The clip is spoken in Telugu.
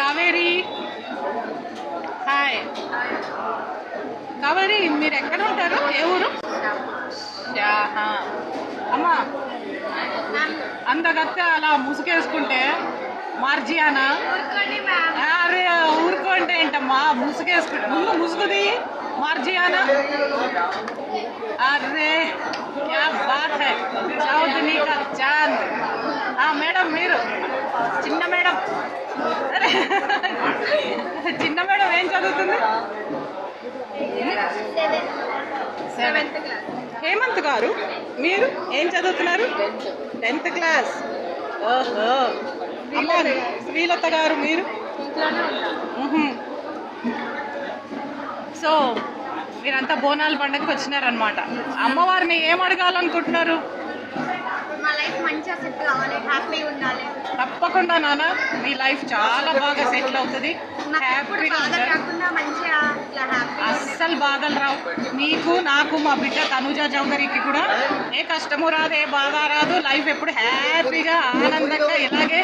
కావేరి. హాయ్ కావేరి, మీరు ఎక్కడ ఉంటారు? ఏ ఊరు? అమ్మా అందగత్తే అలా ముసుగేసుకుంటే మార్జియానా? అరే ఊరుకోండి ఏంటమ్మా, ముసుగేసుకుంటే ముందు ముసుగుది మార్జియానా. అరే క్యా బాత్ హై, చౌదనీ కా చాంద్. మేడం మీరు చిన్న మేడం, అరే చిన్న మేడం ఏం చదువుతుంది? సెవెంత్. హేమంత్ గారు మీరు ఏం చదువుతున్నారు? 10th class. ఓహో. అమ్మ శ్రీలత గారు మీరు? సో మీరంతా బోనాల పండుగకి వచ్చినారనమాట. అమ్మవారిని ఏం అడగాలనుకుంటున్నారు? మా లైఫ్ మంచిగా సెట్ కావాలి, హ్యాపీగా ఉండాలి. తప్పకుండా నాన్న, మీ లైఫ్ చాలా బాగా సెటిల్ అవుతుంది, హ్యాపీగా ఉంటారు. అస్సలు బాధలు రావు నీకు, నాకు, మా బిడ్డ తనుజ చౌదరికి కూడా ఏ కష్టము రాదు, ఏ బాధ రాదు. లైఫ్ ఎప్పుడు హ్యాపీగా ఆనందంగా ఇలాగే